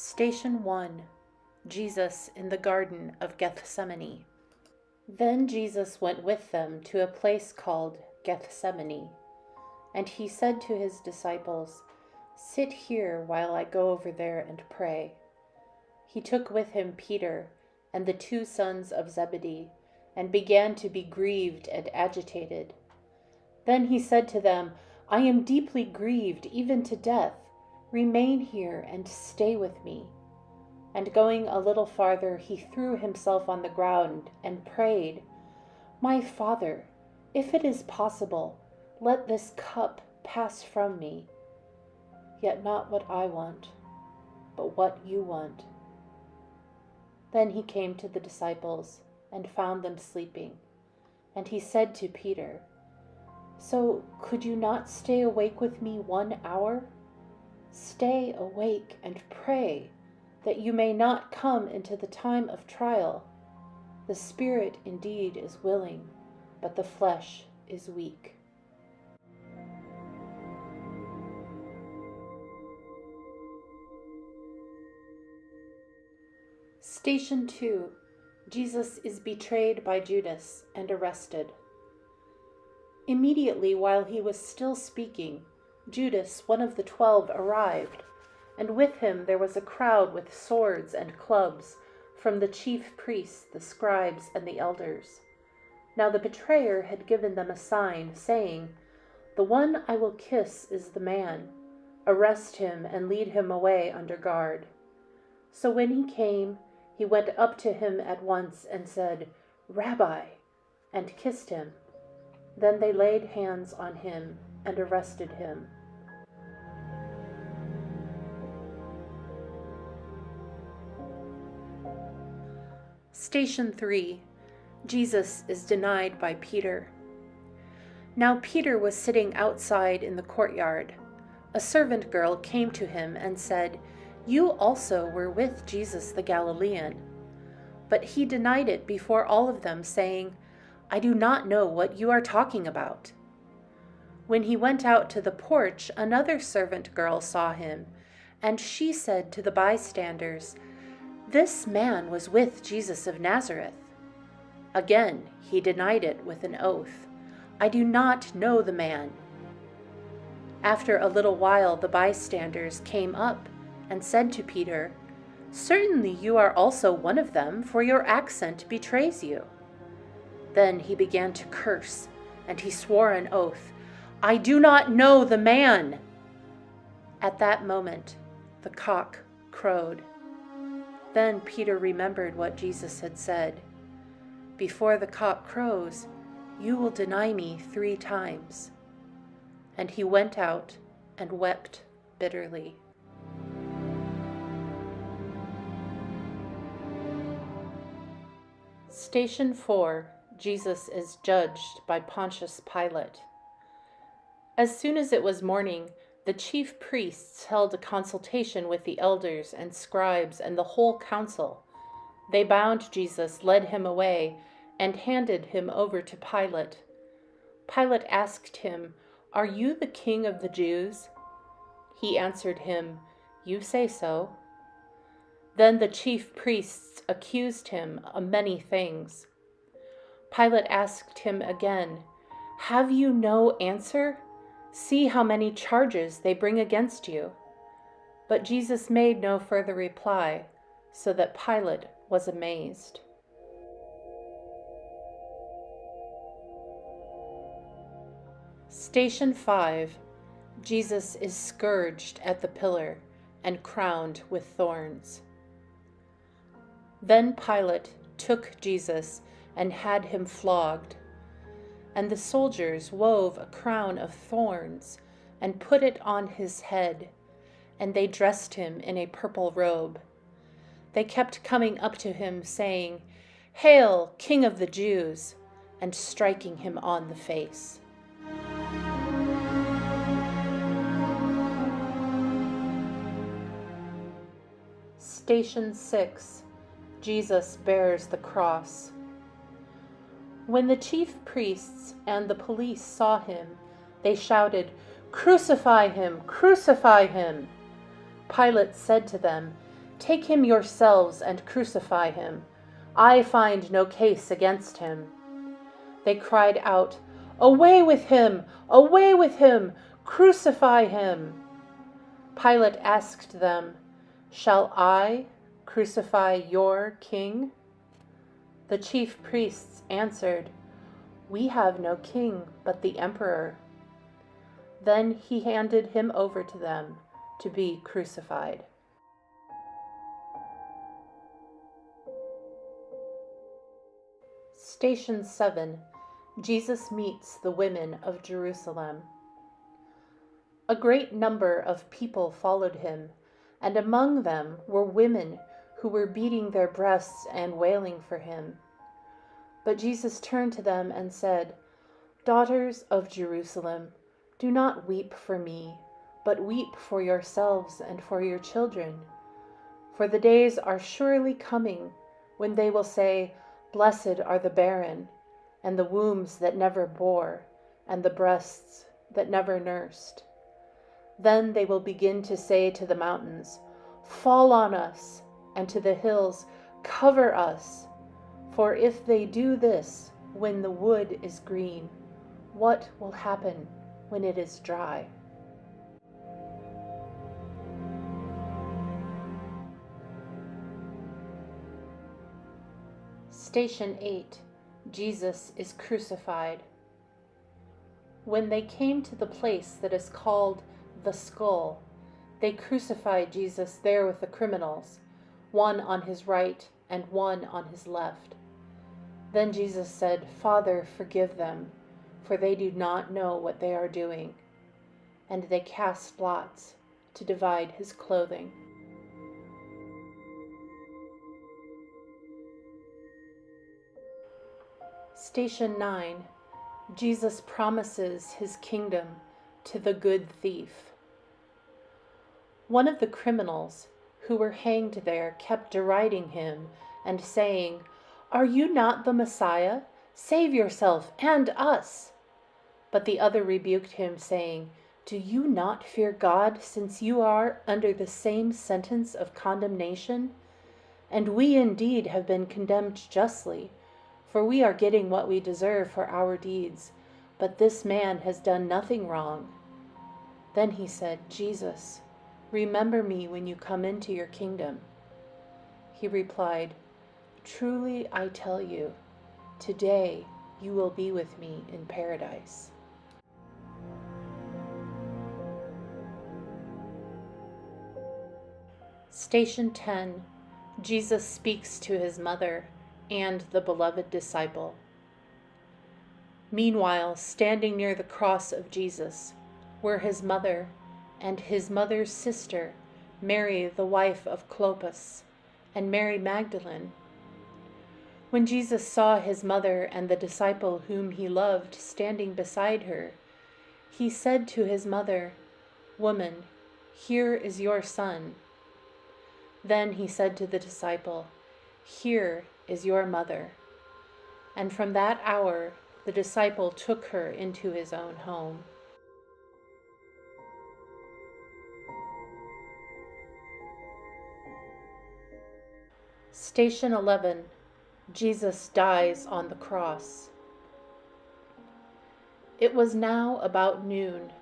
Station 1. Jesus in the Garden of Gethsemane. Then Jesus went with them to a place called Gethsemane, and he said to his disciples, "Sit here while I go over there and pray." He took with him Peter and the 2 sons of Zebedee, and began to be grieved and agitated. Then he said to them, "I am deeply grieved, even to death. Remain here and stay with me." And going a little farther, he threw himself on the ground and prayed, "My Father, if it is possible, let this cup pass from me. Yet not what I want, but what you want." Then he came to the disciples and found them sleeping. And he said to Peter, "So could you not stay awake with me 1 hour? Stay awake and pray, that you may not come into the time of trial. The spirit indeed is willing, but the flesh is weak." Station 2. Jesus is betrayed by Judas and arrested. Immediately while he was still speaking, Judas, one of the 12, arrived, and with him there was a crowd with swords and clubs from the chief priests, the scribes, and the elders. Now the betrayer had given them a sign, saying, "The one I will kiss is the man. Arrest him and lead him away under guard." So when he came, he went up to him at once and said, "Rabbi," and kissed him. Then they laid hands on him and arrested him. Station 3. Jesus is denied by Peter. Now Peter was sitting outside in the courtyard. A servant girl came to him and said, "You also were with Jesus the Galilean." But he denied it before all of them, saying, "I do not know what you are talking about." When he went out to the porch, another servant girl saw him, and she said to the bystanders, "This man was with Jesus of Nazareth." Again he denied it with an oath, "I do not know the man." After a little while the bystanders came up and said to Peter, "Certainly you are also one of them, for your accent betrays you." Then he began to curse, and he swore an oath, "I do not know the man." At that moment the cock crowed. Then Peter remembered what Jesus had said, "Before the cock crows, you will deny me 3 times." And he went out and wept bitterly. Station 4. Jesus is judged by Pontius Pilate. As soon as it was morning, the chief priests held a consultation with the elders and scribes and the whole council. They bound Jesus, led him away, and handed him over to Pilate. Pilate asked him, "Are you the king of the Jews?" He answered him, "You say so." Then the chief priests accused him of many things. Pilate asked him again, "Have you no answer? See how many charges they bring against you." But Jesus made no further reply, so that Pilate was amazed. Station 5. Jesus is scourged at the pillar and crowned with thorns. Then Pilate took Jesus and had him flogged. And the soldiers wove a crown of thorns and put it on his head, and they dressed him in a purple robe. They kept coming up to him, saying, "Hail, King of the Jews!" and striking him on the face. Station 6. Jesus bears the cross. When the chief priests and the police saw him, they shouted, "Crucify him! Crucify him!" Pilate said to them, "Take him yourselves and crucify him. I find no case against him." They cried out, "Away with him! Away with him! Crucify him!" Pilate asked them, "Shall I crucify your king?" The chief priests answered, "We have no king but the emperor." Then he handed him over to them to be crucified. Station 7. Jesus meets the women of Jerusalem. A great number of people followed him, and among them were women who were beating their breasts and wailing for him. But Jesus turned to them and said, "Daughters of Jerusalem, do not weep for me, but weep for yourselves and for your children. For the days are surely coming when they will say, 'Blessed are the barren, and the wombs that never bore, and the breasts that never nursed.' Then they will begin to say to the mountains, 'Fall on us,' and to the hills, 'Cover us.' For if they do this when the wood is green, what will happen when it is dry?" Station 8. Jesus is crucified. When they came to the place that is called the Skull, they crucified Jesus there with the criminals, one on his right and one on his left. Then Jesus said, "Father, forgive them, for they do not know what they are doing." And they cast lots to divide his clothing. Station 9. Jesus promises his kingdom to the good thief. One of the criminals who were hanged there kept deriding him and saying, "Are you not the Messiah? Save yourself and us." But the other rebuked him, saying, "Do you not fear God, since you are under the same sentence of condemnation? And we indeed have been condemned justly, for we are getting what we deserve for our deeds, but this man has done nothing wrong." Then he said, "Jesus, remember me when you come into your kingdom." He replied, "Truly I tell you, today you will be with me in paradise." Station 10. Jesus speaks to his mother and the beloved disciple. Meanwhile, standing near the cross of Jesus were his mother and his mother's sister, Mary, the wife of Clopas, and Mary Magdalene. When Jesus saw his mother and the disciple whom he loved standing beside her, he said to his mother, "Woman, here is your son." Then he said to the disciple, "Here is your mother." And from that hour, the disciple took her into his own home. Station 11. Jesus dies on the cross. It was now about noon,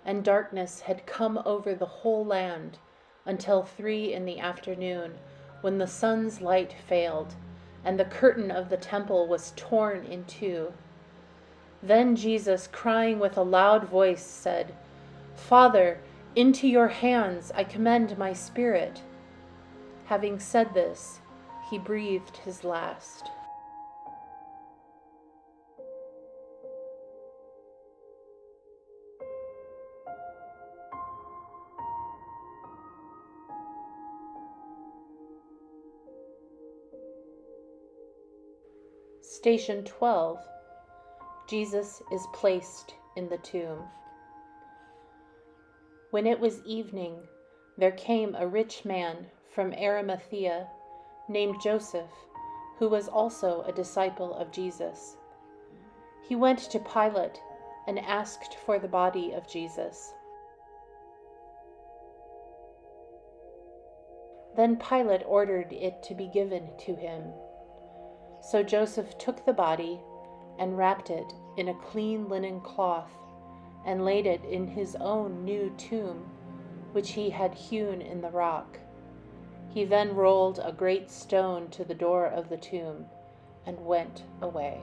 and darkness had come over the whole land until 3 in the afternoon, when the sun's light failed, and the curtain of the temple was torn in two. Then Jesus, crying with a loud voice, said, "Father, into your hands I commend my spirit." Having said this, he breathed his last. Station 12. Jesus is placed in the tomb. When it was evening, there came a rich man from Arimathea named Joseph, who was also a disciple of Jesus. He went to Pilate and asked for the body of Jesus. Then Pilate ordered it to be given to him. So Joseph took the body and wrapped it in a clean linen cloth and laid it in his own new tomb, which he had hewn in the rock. He then rolled a great stone to the door of the tomb and went away.